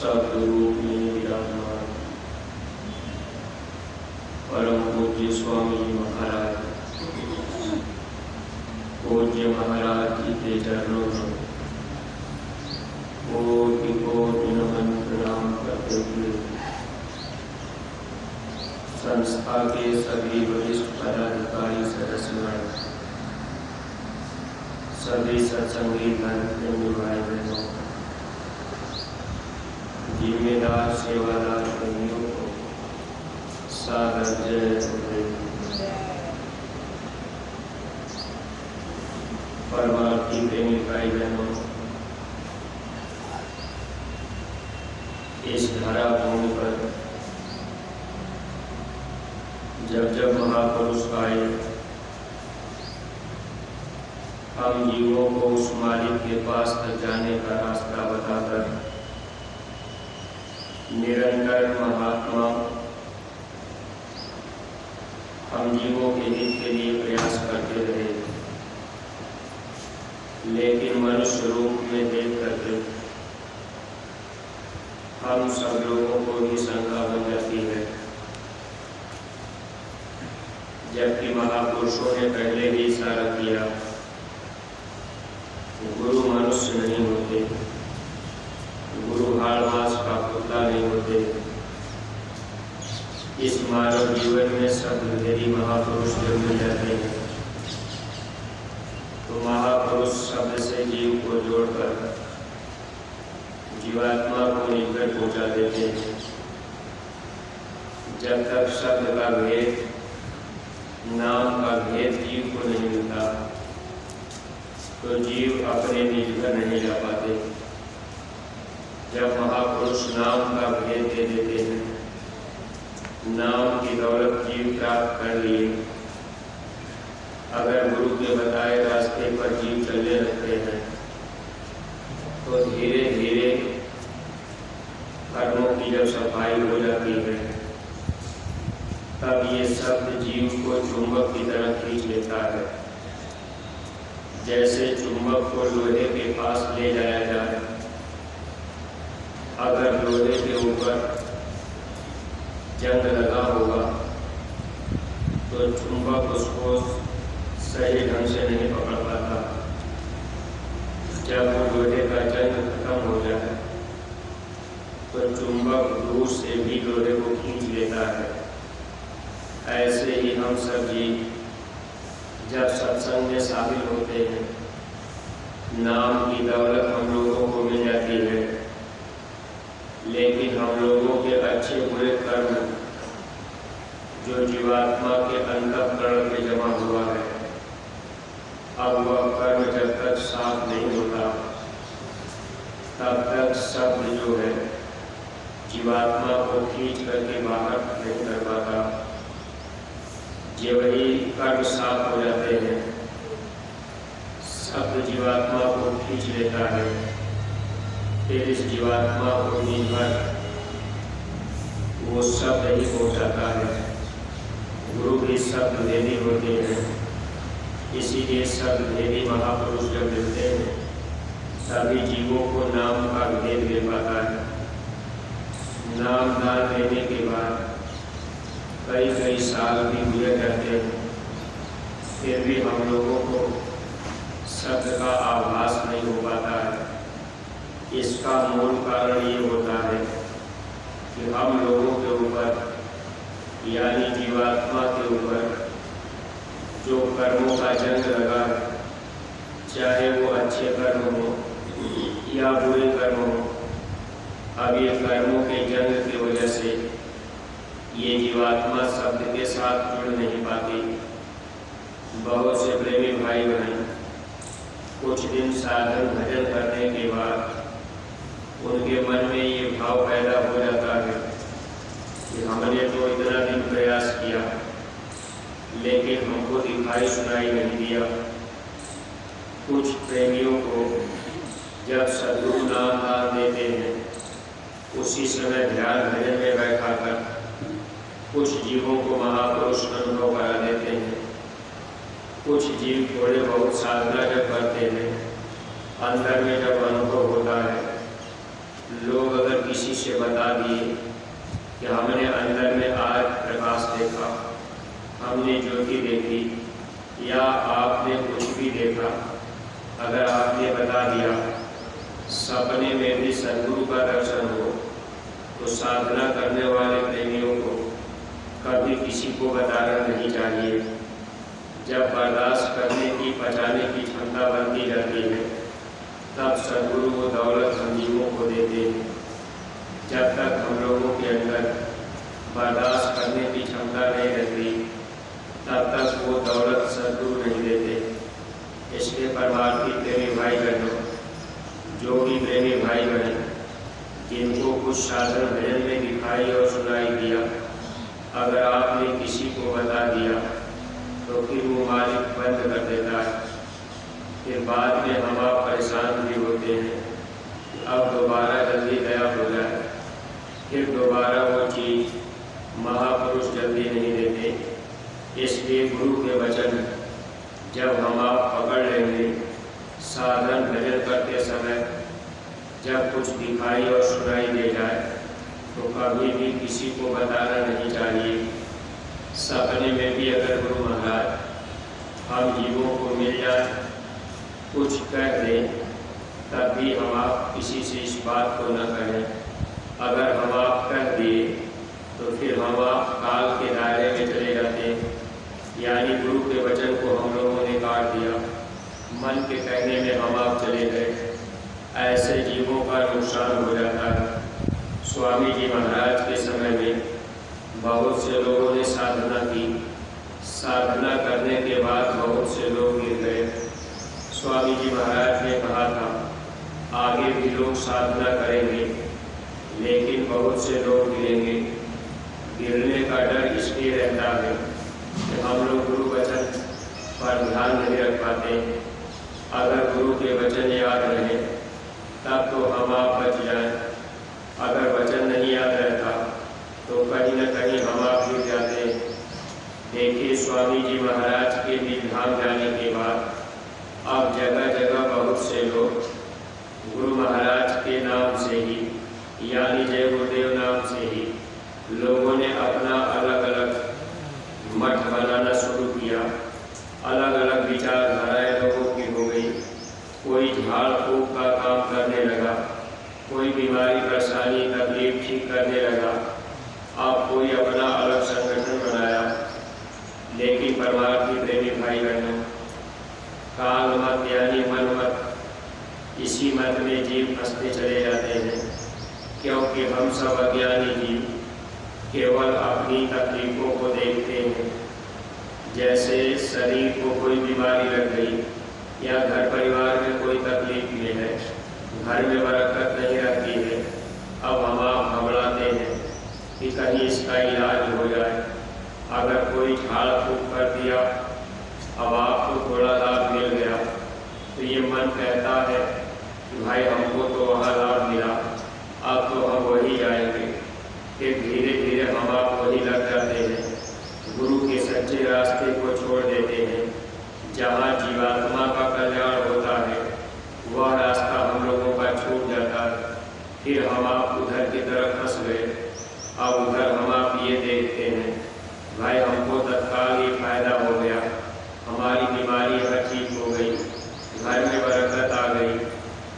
सद्गुरु में विराजमान परम पूज्य स्वामी जी महाराज, पूज्य महाराज जी के चरणों में कोटि कोटि नमन प्रणाम करते हुए संस्था के सभी वरिष्ठ पदाधिकारी सदस्यगण, सभी सत्संगी धर्म भाई बहनों, जिम्मेदार सेवादार कर्मियों को सादर जय। परमार्थी प्रेमी भाई बहनों, इस धरा भूमि पर जब जब महापुरुष आए, हम जीवों को उस मालिक के पास तक जाने का रास्ता बताकर निरंतर महात्मा हम जीवों के हित के लिए प्रयास करते रहे, लेकिन मनुष्य रूप में देख करके हम सब लोगों को भी शंका बन जाती है, जबकि महापुरुषों ने पहले भी इशारा किया, गुरु मनुष्य नहीं होते, गुरु हाड़ मास का पुतला नहीं होते। इस मानव जीवन में सब भेदी महापुरुष जब मिल जाते हैं तो महापुरुष शब्द से जीव को जोड़कर जीवात्मा को निकट पहुंचा देते हैं। जब तक शब्द का भेद, नाम का भेद जीव को नहीं मिलता तो जीव अपने निज घर नहीं जा पाते। जब महापुरुष नाम का भेद दे देते हैं, नाम की दौलत जीव प्राप्त कर लिए, अगर गुरु के बताए रास्ते पर जीव चलने लगते हैं तो धीरे धीरे कर्मों की जब सफाई हो जाती है, तब ये शब्द जीव को चुंबक की तरह खींच लेता है। जैसे चुंबक को लोहे के पास ले जाया जाए, अगर लोहे के ऊपर जंग लगा होगा तो चुंबक उसको सही ढंग से नहीं पकड़ पाता। जब वो लोहे का जंग खत्म हो जाए तो चुंबक दूर से भी लोहे को खींच लेता है। ऐसे ही हम सब जी जब सत्संग में शामिल होते हैं, नाम की दौलत हम लोगों को मिल जाती है, लेकिन हम लोगों के अच्छे बुरे कर्म जो जीवात्मा के अंतःकरण में जमा हुआ है, अब वह कर्म जब तक साफ नहीं होता तब तक शब्द जो है जीवात्मा को खींच करके बाहर नहीं कर पाता। जब वही कर्म साफ हो जाते हैं, शब्द जीवात्मा को खींच लेता है, फिर इस जीवात्मा को निभर वो शब्द ही पहुँचाता है। गुरु भी शब्द भेदी होते हैं, इसीलिए शब्द भेदी महापुरुष जब मिलते हैं सभी जीवों को नाम का भेद मिल पाता है। नाम दान लेने के बाद कई कई साल भी गुजर जाते हैं, फिर भी हम लोगों को शब्द का आभास नहीं हो पाता है। इसका मूल कारण ये होता है कि हम लोगों के ऊपर यानी जीवात्मा के ऊपर जो कर्मों का जंग लगा है, चाहे वो अच्छे कर्म हो या बुरे कर्म हो, अब ये कर्मों के जंग की वजह से ये जीवात्मा शब्द के साथ जुड़ नहीं पाती। बहुत से प्रेमी भाई बहन कुछ दिन साधन भजन करने के बाद उनके मन में ये भाव पैदा हो जाता है कि हमने तो इतना दिन प्रयास किया, लेकिन हमको दिखाई सुनाई नहीं दिया। कुछ प्रेमियों को जब सद्गुरु नाम दान देते हैं, उसी समय ध्यान भजन में बैठा कर कुछ जीवों को महापुरुष अनुभव करा देते हैं। कुछ जीव थोड़े बहुत साधना जब करते हैं, अंदर में जब अनुभव होता है लोग अगर किसी से बता दिए कि हमने अंदर में आज प्रकाश देखा, हमने ज्योति देखी, या आपने कुछ भी देखा, अगर आपने बता दिया, सपने में भी सद्गुरु का दर्शन हो, तो साधना करने वाले प्रेमियों को कभी किसी को बताना नहीं चाहिए। जब बर्दाश्त करने की, पचाने की क्षमता बनती जाती है, तब सद्गुरु वो दौलत हम जीवों को देते हैं। जब तक हम लोगों के अंदर बर्दाश्त करने की क्षमता नहीं रहती, तब तक वो दौलत सद्गुरु नहीं देते। इसलिए परमार्थी प्रेमी भाई बहनों, जो भी प्रेमी भाई बहन जिनको कुछ साधन भजन में दिखाई और सुनाई दिया, अगर आपने किसी को बता दिया तो फिर वो मालिक बंद कर देता है। फिर बाद में हम आप परेशान भी होते हैं, अब दोबारा जल्दी दया हो जाए। फिर दोबारा वो चीज़ महापुरुष जल्दी नहीं देते। इसलिए गुरु के वचन जब हम आप पकड़ लेंगे, साधन भजन करते समय जब कुछ दिखाई और सुनाई दे जाए, तो कभी भी किसी को बताना नहीं चाहिए। सपने में भी अगर गुरु महाराज हम जीवों को मिल जाए, कुछ कह दें, तब भी हम आप किसी से इस बात को न कहें। अगर हम आप कह दिए तो फिर हम आप काल के दायरे में चले जाते हैं, यानी गुरु के वचन को हम लोगों ने काट दिया, मन के कहने में हम आप चले गए। ऐसे जीवों का नुकसान हो जाता है। स्वामी जी महाराज के समय में बहुत से लोगों ने साधना की, साधना करने के बाद बहुत से लोग गिर गए। स्वामी जी महाराज ने कहा था, आगे भी लोग साधना करेंगे, लेकिन बहुत से लोग गिरेंगे। गिरने का डर इसलिए रहता है कि हम लोग गुरु वचन पर ध्यान नहीं रख पाते। अगर गुरु के वचन याद रहे तब तो हम आप बच जाएं। अगर वचन नहीं याद रहता तो कहीं न कहीं हम आप गिर जाते हैं। देखिए, स्वामी जी महाराज के विधाम जाने के बाद अब जगह जगह बहुत से लोग गुरु महाराज के नाम से ही, यानी जय गुरुदेव नाम से ही, लोगों ने अपना अलग अलग मठ बनाना शुरू किया। अलग अलग विचारधाराएं लोगों की हो गई। कोई झाड़ फूक का काम करने लगा, कोई बीमारी परेशानी तकलीफ ठीक करने लगा, अब कोई अपना अलग संगठन बनाया। लेकिन परमार्थी प्रेमी भाई बहनों, काल मत यानी मन मत, इसी मत में जीव फंसते चले जाते हैं, क्योंकि हम सब अज्ञानी जीव केवल अपनी तकलीफों को देखते हैं। जैसे शरीर को कोई बीमारी लग गई या घर परिवार में कोई तकलीफ में है, घर में बरकत नहीं रहती है, अब हम आप घबराते हैं कि कहीं इसका इलाज हो जाए। अगर कोई झाड़ फूक कर दिया, अब आपको थोड़ा लाभ मिल गया, तो ये मन कहता है कि भाई हमको तो वहाँ लाभ मिला, अब तो हम वही जाएंगे। फिर धीरे धीरे हम आप वही लग जाते हैं, गुरु के सच्चे रास्ते को छोड़ देते हैं। जहाँ जीवात्मा का कल्याण होता है, वह रास्ता हम लोगों का छूट जाता है। फिर हम आप उधर की तरफ फंस गए। अब उधर हम आप ये देखते हैं, भाई हमको तत्काल ही फायदा हो गया, हमारी बीमारी हर ठीक हो गई, घर में बरकत आ गई।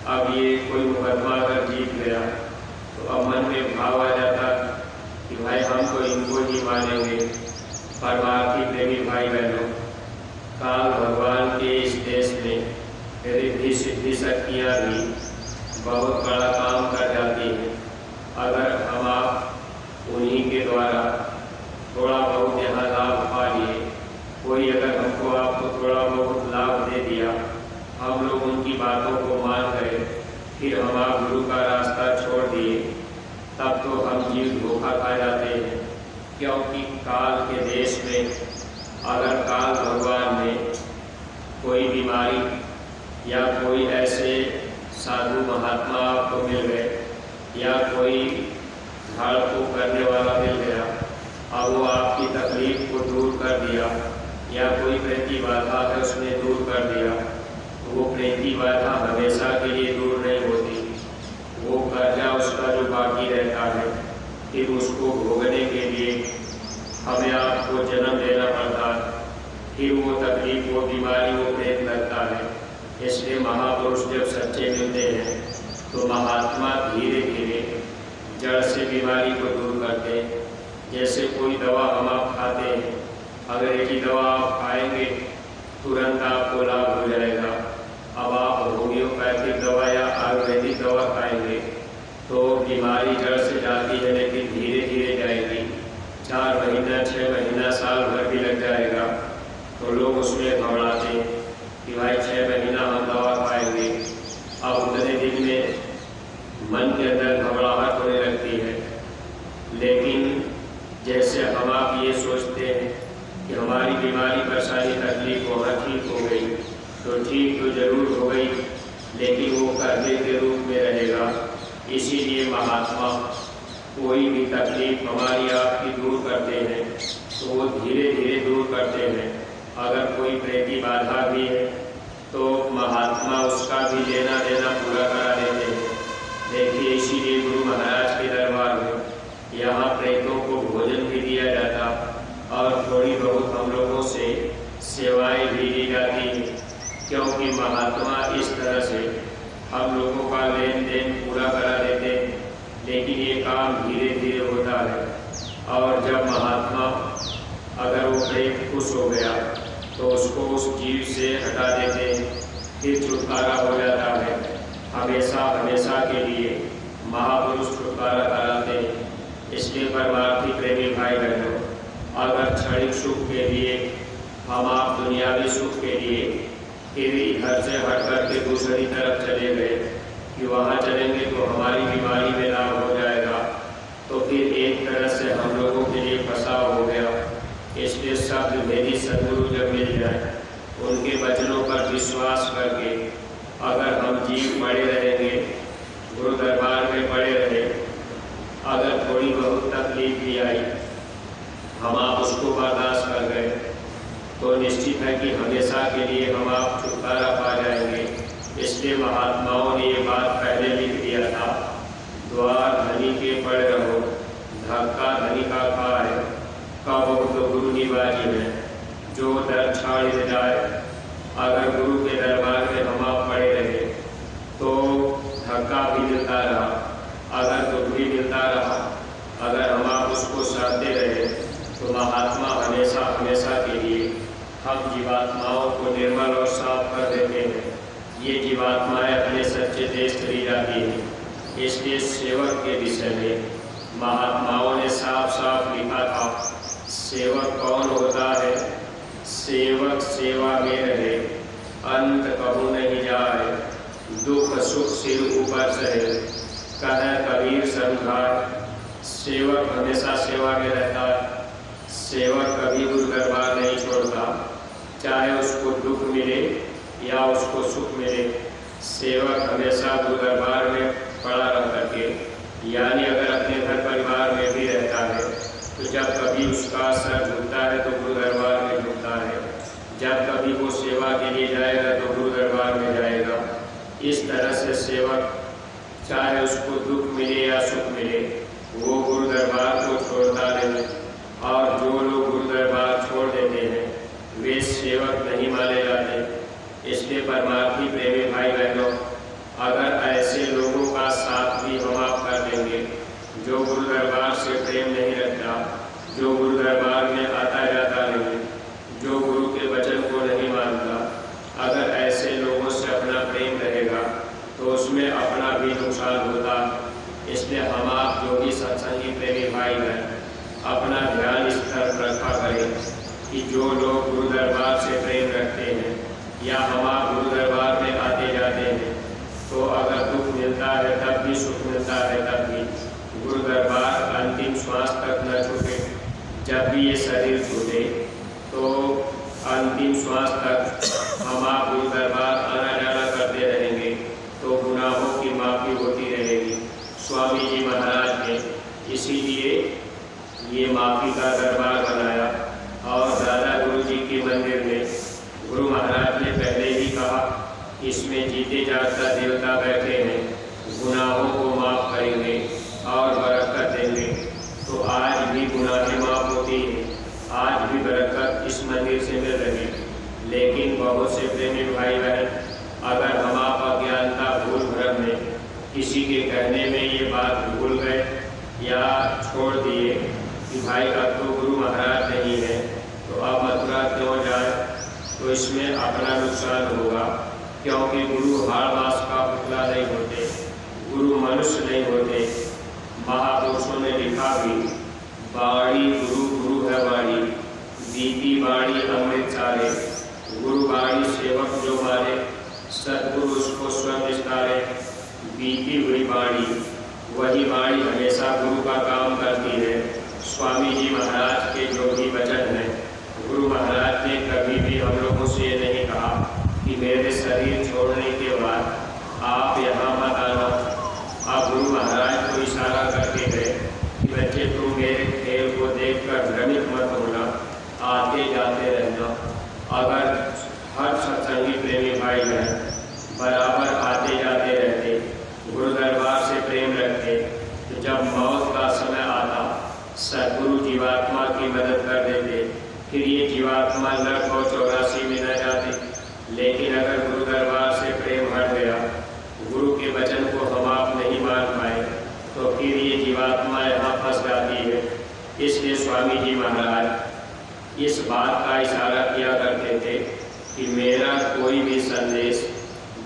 अब ये कोई मुकदमा अगर जीत गया तो अब मन में भाव आ जाता कि भाई हम तो इनको ही मानेंगे। परमार्थी प्रेमी भाई बहनों, काल भगवान के इस देश में रिद्धि सिद्धि शक्तियाँ भी बहुत बड़ा काम कर जाती हैं। अगर हम आप उन्हीं के द्वारा थोड़ा बहुत यहाँ लाभ पा लिए, कोई अगर हमको आपको थोड़ा बहुत लाभ दे दिया, हम लोग उनकी बातों को मान गए, फिर हम आप गुरु का रास्ता छोड़ दिए, तब तो हम जीव धोखा खा जाते हैं। क्योंकि काल के देश में अगर काल भगवान ने कोई बीमारी या कोई ऐसे साधु महात्मा आपको मिल गए या कोई झाड़ फूक करने वाला मिल गया, अब वो आपकी तकलीफ को दूर कर दिया, या कोई प्रति बाधा है उसने दूर कर दिया, तो वो प्रति बाधा हमेशा के लिए दूर नहीं होती। वो कर्जा उस इसलिए महापुरुष जब सच्चे मिलते हैं तो महात्मा धीरे धीरे जड़ से बीमारी को दूर करते हैं। जैसे कोई दवा हम आप खाते हैं, अगर एक ही दवा आप खाएंगे तुरंत आपको लाभ हो जाएगा। अब आप होम्योपैथिक दवा या आयुर्वेदिक दवा खाएंगे तो बीमारी जड़ से जाती है, लेकिन धीरे धीरे जाएगी। 4 महीना 6 महीना साल भर भी लग जाएगा तो लोग उसमें घबराते हैं कि भाई 6 महीना हम दवा खाएंगे। अब उतने दिन में मन के अंदर घबराहट होने लगती है। लेकिन जैसे हम आप ये सोचते हैं कि हमारी बीमारी परेशानी तकलीफ वहाँ ठीक हो गई, तो ठीक तो जरूर हो गई, लेकिन वो कर्जे के रूप में रहेगा। इसीलिए महात्मा कोई भी तकलीफ हमारी आपकी दूर करते हैं तो वो धीरे धीरे दूर करते हैं। अगर कोई प्रेती बाधा भी है तो महात्मा उसका भी लेना देना पूरा करा देते हैं। देखिए, इसीलिए गुरु महाराज के दरबार में यहाँ प्रेतों को भोजन भी दिया जाता और थोड़ी बहुत हम लोगों से सेवाएं भी दी जाती हैं, क्योंकि महात्मा इस तरह से हम लोगों का लेन देन पूरा करा देते हैं। लेकिन ये काम धीरे धीरे होता है, और जब महात्मा अगर वो प्रेत खुश हो गया तो उसको उस जीव से हटा देते हैं, फिर छुटकारा हो जाता है। हमेशा हमेशा के लिए महापुरुष छुटकारा कराते हैं। इसलिए परमार्थी प्रेमी भाई बहनों, अगर क्षणिक सुख के लिए हम आप दुनियावी सुख के लिए फिर घर से हट करके दूसरी तरफ चले गए कि वहाँ चलेंगे तो हमारी बीमारी में लाभ हो जाएगा, तो फिर एक तरह से हम लोगों के लिए फंसाव हो गया। इसलिए शब्द भेदी सदगुरु जब मिल जाए, उनके वचनों पर विश्वास करके अगर हम जीव पड़े रहेंगे, गुरु दरबार में पड़े रहे, अगर थोड़ी बहुत तकलीफ भी आई, हम आप उसको बर्दाश्त कर गए, तो निश्चित है कि हमेशा के लिए हम आप छुटकारा पा जाएंगे। इसलिए महात्माओं ने ये बात पहले लिख दिया था, द्वार धनी के पड़ रहो, धक्का धनी का खाए, कहो तो गुरु निवाजी है, जो दर छाड़ जाए। अगर गुरु के दरबार में हम आप पड़े रहे तो धक्का भी मिलता रहा, अगर दुख भी मिलता रहा, अगर हम आप उसको सहते रहे तो महात्मा हमेशा हमेशा के लिए हम जीवात्माओं को निर्मल और साफ कर देते हैं। ये जीवात्माएं अपने सच्चे देश चली जाती हैं। इसलिए सेवक के विषय में महात्माओं ने साफ साफ लिखा था, सेवक कौन होता है? सेवक सेवा में रहे, अंत कहूँ नहीं जाए, दुख सुख सिर ऊपर सहे, कह कबीर समझाए। सेवक हमेशा सेवा में रहता है। सेवक कभी गुरु दरबार नहीं छोड़ता, चाहे उसको दुख मिले या उसको सुख मिले। सेवक हमेशा गुरु दरबार में पड़ा रह करके, यानी अगर अपने घर परिवार में भी रहता है तो जब कभी उसका सर झुकता है तो गुरु दरबार में झुकता है, जब कभी वो सेवा के लिए जाएगा तो गुरु दरबार में जाएगा। इस तरह से सेवक चाहे उसको दुख मिले या सुख मिले, वो गुरु दरबार को छोड़ता नहीं। और जो लोग गुरु दरबार छोड़ देते हैं वे सेवक नहीं माने जाते। इसलिए परमार्थी प्रेमी भाई बहनों, अगर ऐसे लोगों का साथ भी हम आप कर देंगे जो गुरु दरबार से प्रेम नहीं रखता, जो गुरु दरबार में आता जाता नहीं, जो गुरु के वचन को नहीं मानता, अगर ऐसे लोगों से अपना प्रेम रहेगा तो उसमें अपना भी नुकसान होता। इसलिए हम आप जो भी सत्संगी प्रेमी भाई हैं, अपना ध्यान इस तरफ रखा करें कि जो लोग गुरु दरबार से प्रेम रखते हैं या हम आप गुरु दरबार में आते जाते हैं, तो अगर दुख मिलता है तब भी सुख मिलता है तब भी गुरु दरबार अंतिम श्वास तक न छूटे। जब भी ये शरीर छूटे तो अंतिम श्वास तक हम आप गुरु दरबार आना जाना करते रहेंगे, तो गुनाहों की माफ़ी होती रहेगी। स्वामी जी महाराज ने इसीलिए ये माफ़ी का दरबार बनाया, और दादा गुरु जी के मंदिर में गुरु महाराज ने पहले ही कहा, इसमें जीते जागता देवता बैठे हैं, गुनाहों को माफ़ करेंगे और बरकत देंगे। तो आज भी गुनाहें माफ़ होती हैं, आज भी बरकत इस मंदिर से मिल रही। लेकिन बहुत से प्रेमी भाई बहन अगर हम आप अज्ञानता भूल भ्रम में किसी के कहने में ये बात भूल गए या छोड़ दिए कि भाई अब तो गुरु महाराज नहीं है तो अब मथुरा क्यों जाए, तो इसमें अपना नुकसान होगा, क्योंकि गुरु हाड़ मास का पुतला नहीं होते, गुरु मनुष्य नहीं होते। महापुरुषों ने लिखा भी, बाणी गुरु गुरु है बाणी, बीती बाणी अमृत सारे, गुरु बाणी सेवक जो मारे, सतगुरु उसको स्वयं विस्तारे। बीती हुई बाणी, वही बाणी हमेशा गुरु का काम करती है। स्वामी जी महाराज के जो भी वचन हैं, गुरु महाराज ने कभी भी हम लोगों से ये नहीं कहा कि मेरे शरीर छोड़ने के बाद आप यहाँ मत आना। आप गुरु महाराज को इशारा करके गए कि बच्चे तुम मेरे खेल को देखकर भ्रमित मत होना, आते जाते रहना। अगर हर सत्संगी प्रेमी भाई बहन बराबर आते जाते रहते, गुरु दरबार से प्रेम रखते, तो जब मौत का समय आता सदगुरु जीवात्मा की मदद कर देते, फिर ये जीवात्मा 984 में न जाती। लेकिन अगर गुरु दरबार से प्रेम हट गया, गुरु के वचन को हम आप नहीं मान पाए, तो फिर ये जीवात्मा यहाँ फंस जाती है। इसलिए स्वामी जी महाराज इस बात का इशारा किया करते थे कि मेरा कोई भी संदेश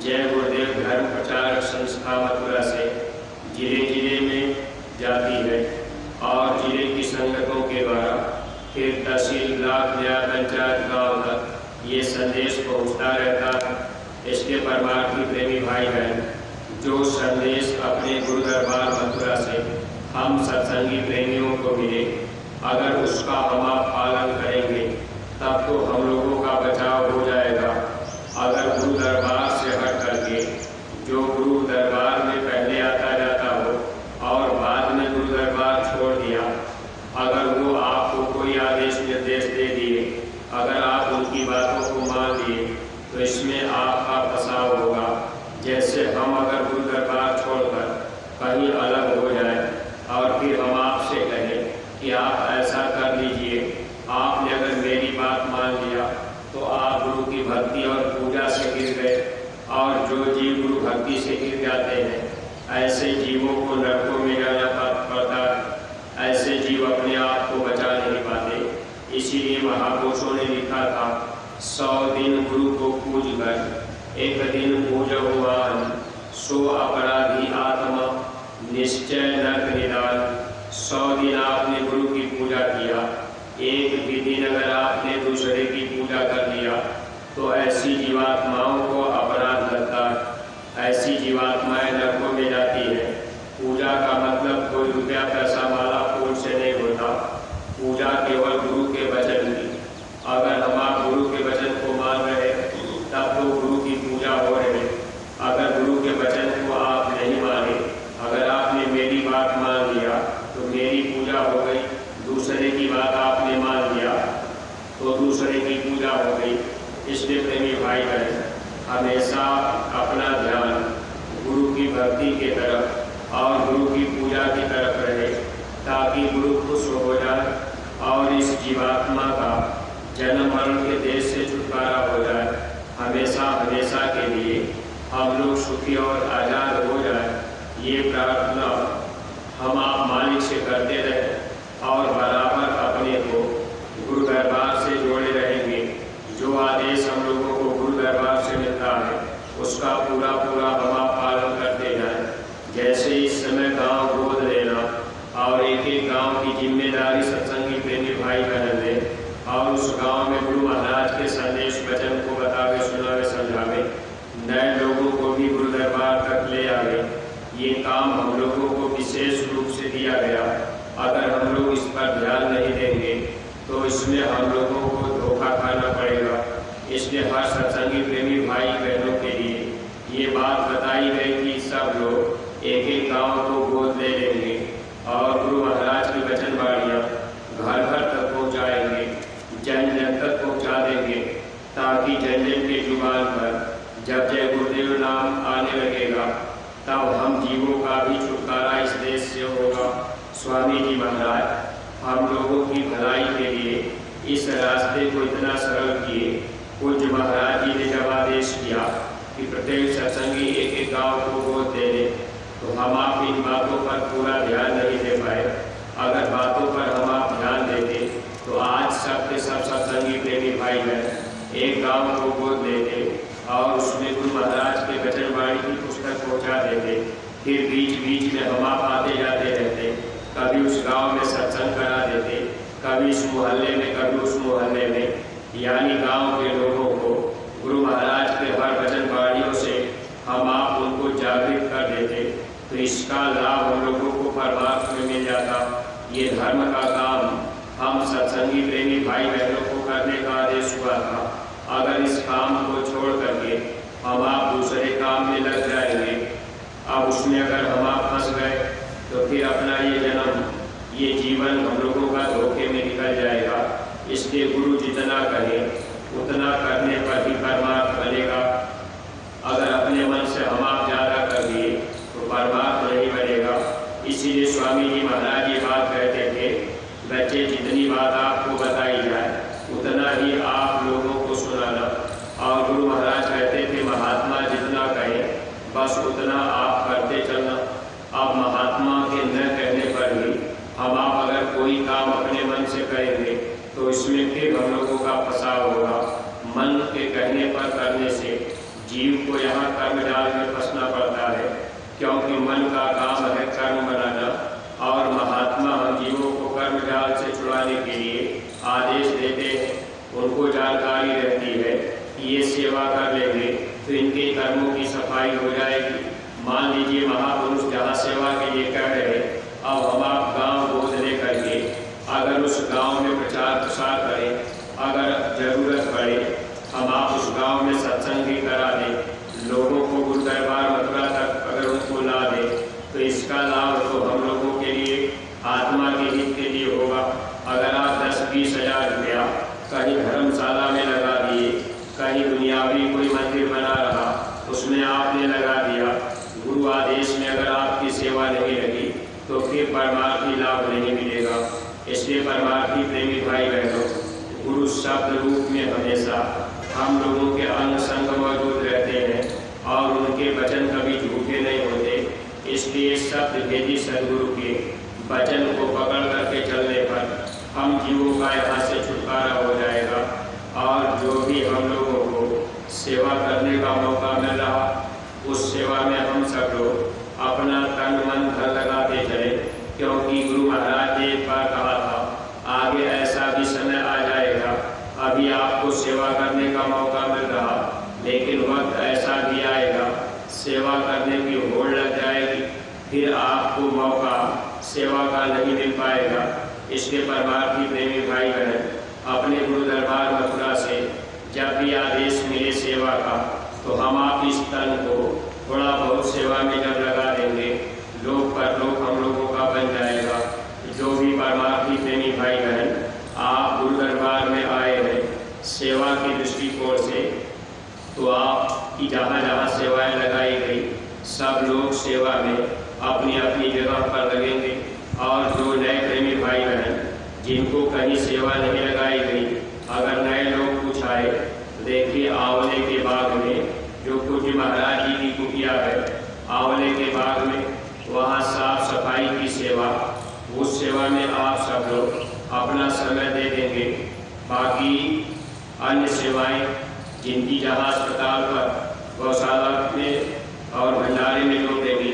जय गुरुदेव धर्म प्रचारक संस्था मथुरा से जिले जिले में जाती है और जिले की संगतों के द्वारा फिर तहसील ब्लॉक या पंचायत गाँव तक ये संदेश पहुँचता रहता है। इसके परमार्थी प्रेमी भाई बहन जो संदेश अपने गुरु दरबार मथुरा से हम सत्संगी प्रेमियों को मिले, अगर उसका हम आप पालन करेंगे तब तो हम लोगों का बचाव हो जाएगा। अगर गुरु दरबार से हट करके जो गुरु दरबार में पहले आता जाता हो और बाद में गुरु दरबार छोड़ दिया, अगर वो आपको कोई आदेश निर्देश दे दिए, अगर आप उनकी बातों को मान लिए, तो इसमें आपका फंसाव होगा। जैसे हम अगर गुरु दरबार छोड़कर कहीं अलग हो जाए और फिर हम आपसे कहें कि आप ऐसा कर लीजिए, आपने अगर मेरी बात मान लिया तो आप गुरु की भक्ति और पूजा से गिर गए। और जो जीव गुरु भक्ति से गिर जाते हैं, ऐसे जीवों को नरकों में जाना पड़ता है। ऐसे जीव अपने आप को बचा नहीं पाते। इसीलिए महापुरुषों ने लिखा था, 100 दिन गुरु को पूज कर एक दिन पूजहुआन, सो अपराधी आत्मा निश्चय नरक निदान। 100 दिन आपने गुरु की पूजा किया, एक भी दिन अगर आपने दूसरे की पूजा कर लिया तो ऐसी जीवात्माओं को अपराध लगता है, ऐसी जीवात्माएं नरकों में जाती है। पूजा का मतलब कोई रुपया पैसा माला फूल से नहीं होता, पूजा केवल गुरु के वचन की। अगर हम आप गुरु के वचन को मान रहे तब तो गुरु की पूजा हो रही। अगर गुरु के वचन को आप नहीं माने, अगर आपने मेरी बात मान लिया तो मेरी पूजा हो गई, दूसरे की बात आपने मान लिया तो दूसरे की पूजा हो गई। इसलिए प्रेमी भाई बहन हमेशा अपना ध्यान गुरु की भक्ति के तरफ और गुरु की पूजा की तरफ रहे, ताकि गुरु खुश हो जाए और इस जीवात्मा का जन्म मरण के देश से छुटकारा हो जाए। हमेशा हमेशा के लिए हम लोग सुखी और आज़ाद हो जाए, ये प्रार्थना हम आप मालिक से करते रहें और बराबर अपने को गुरु दरबार से जोड़े रहेंगे। जो आदेश हम लोगों को गुरु दरबार से मिलता है उसका पूरा पूरा हम आप पालन करते जाएं। जैसे इस समय गांव गोद लेना और एक एक गांव की जिम्मेदारी सत्संगी प्रेमी भाई बहन ले और उस गांव में गुरु महाराज के संदेश वचन को बतावे, सुनावे, समझावे, नए लोगों को भी गुरु दरबार तक ले आवे, ये काम हम लोगों को विशेष रूप से दिया गया। अगर हम लोग इस पर ध्यान नहीं देंगे तो इसमें हम लोगों को धोखा खाना पड़ेगा। इसलिए हर सत्संगी प्रेमी भाई बहनों के लिए ये बात बताई गई कि सब लोग एक एक गांव को गोद ले लेंगे और गुरु महाराज की वचन वाणियाँ घर घर तक पहुँचाएंगे, जन जन तक पहुँचा देंगे, ताकि जन जन के जुबान पर जब जय गुरुदेव नाम आने लगेगा तब हम जीवों का भी छुटकारा इस देश से होगा। स्वामी जी महाराज हम लोगों की भलाई के लिए इस रास्ते को इतना सरल किए। पूज्य महाराज जी ने जब आदेश किया कि प्रत्येक सत्संगी एक एक गांव को गोद दे दे, तो हम आप इन बातों पर पूरा ध्यान नहीं दे पाए। अगर बातों पर हम आप ध्यान देते तो आज सब के सब सत्संगी प्रेमी भाई बहन एक गांव को गोद लेते और उसमें गुरु महाराज के वचनवाणी की पुस्तक पहुंचा देते। फिर बीच बीच में हम आप आते जाते रहते, कभी उस गांव में सत्संग करा देते, कभी इस मोहल्ले में, कभी उस मोहल्ले में, यानी गांव के लोगों को गुरु महाराज के हर वचनवाणियों से हम आप उनको जागृत कर देते, तो इसका लाभ हम लोगों को परमार्थ में मिल जाता। ये धर्म का काम हम सत्संगी प्रेमी भाई बहनों को करने का आदेश हुआ था। अगर इस काम को छोड़ करके हम आप दूसरे काम में लग जाएंगे, अब उसमें अगर हम आप फंस गए तो फिर अपना ये जन्म, ये जीवन हम लोगों का धोखे में निकल जाएगा। इसलिए गुरु जितना कहे उतना करने पर ही परमार्थ बनेगा। अगर अपने मन से हम आप ज़्यादा कर दिए तो परमार्थ नहीं बनेगा। इसीलिए स्वामी जी महाराज ये बात कहते थे, बच्चे जितनी बात आपको बताई जाए उतना ही आप लोगों को सुनाना। और गुरु महाराज कहते थे महात्मा जितना कहे बस उतना आप करते चलना। अब महात्मा के न कहने पर भी हम आप अगर कोई काम अपने मन से करेंगे तो इसमें फिर हम लोगों का फंसाव होगा। मन के कहने पर करने से जीव को यहाँ कर्म जाल में फंसना पड़ता है, क्योंकि मन का काम है कर्म बनाना। और महात्मा हम जीवों को कर्म जाल से छुड़ाने के लिए आदेश देते हैं। उनको जानकारी रहती है कि ये सेवा कर लेंगे तो इनके कर्मों की सफाई हो जाएगी। मान लीजिए महापुरुष जहाँ सेवा के लिए कह रहे, अब हम आप गाँव गोद ले करके अगर उस गाँव में प्रचार प्रसार करें, अगर ज़रूरत पड़े हम आप उस गाँव में सत्संग भी करा दें, लोगों को गुरु दरबार मथुरा तक अगर उनको ला दें, तो इसका लाभ तो हम लोगों के लिए आत्मा के हित के लिए होगा। अगर आप 10-20 हज़ार रुपया कहीं धर्मशाला में लगा दिए, कहीं दुनियावी कोई मंदिर बना रहा उसमें आपने लगा दिया, गुरु आदेश में अगर आपकी सेवा नहीं लगी तो फिर परमार्थी लाभ नहीं मिलेगा। इसलिए परमार्थी प्रेमी भाई बहनों, गुरु शब्द रूप में हमेशा हम लोगों के अंग संग मौजूद रहते हैं और उनके वचन कभी झूठे नहीं होते। इसलिए शब्द भेदी सदगुरु के वचन को पकड़ करके चलने पर हम जीवों का यहाँ से छुटकारा हो जाएगा। और जो भी हम लोगों को सेवा करने का मौका मिल रहा, उस सेवा में हम सब लोग अपना तन मन धन लगाते चले, क्योंकि गुरु महाराज ने एक बार कहा था आगे ऐसा भी समय आ जाएगा, अभी आपको सेवा करने का मौका मिल रहा, लेकिन वक्त ऐसा भी आएगा सेवा करने की होड़ लग जाएगी, फिर आपको मौका सेवा का नहीं मिल पाएगा। इसके परमार्थी प्रेमी भाई बहन अपने गुरु दरबार मथुरा से जब भी आदेश मिले सेवा का, तो हम आप इस तन को थोड़ा बहुत सेवा में जब लगा देंगे, लोक परलोक हम लोगों का बन जाएगा। जो भी परमार्थी प्रेमी भाई बहन आप गुरु दरबार में आए हैं सेवा के दृष्टिकोण से, तो आपकी जहाँ जहाँ सेवाएं लगाई गई सब लोग सेवा में अपनी अपनी जगह पर लगेंगे। और जो नए प्रेमी भाई बहन जिनको कहीं सेवा नहीं लगाई गई, अगर नए लोग कुछ आए तो देखिए आंवले के बाग में जो पूज्य महाराज जी की कुटिया है, आंवले के बाग में वहाँ साफ सफाई की सेवा, उस सेवा में आप सब लोग अपना समय दे देंगे। बाकी अन्य सेवाएं जिनकी जहाँ अस्पताल पर, गौशाला में और भंडारे में लोग देंगे,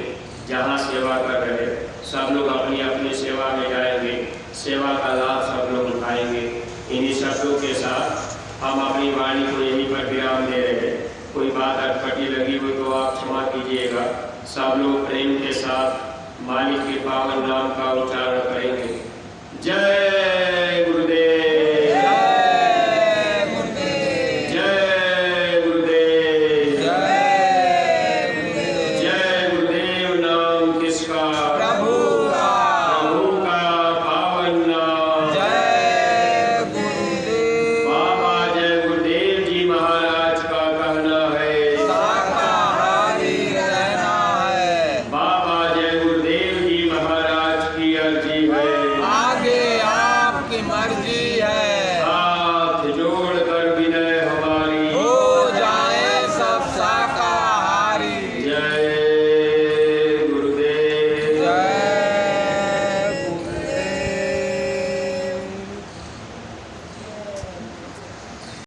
जहाँ सेवा कर रहे सब लोग अपनी अपनी सेवा में जाएंगे, सेवा का लाभ सब लोग उठाएंगे। इन्हीं शब्दों के साथ हम अपनी वाणी को यहीं पर विराम दे रहे हैं। कोई बात अटपटी लगी हो तो आप क्षमा कीजिएगा। सब लोग प्रेम के साथ मालिक के पावन नाम का उच्चारण करेंगे। जय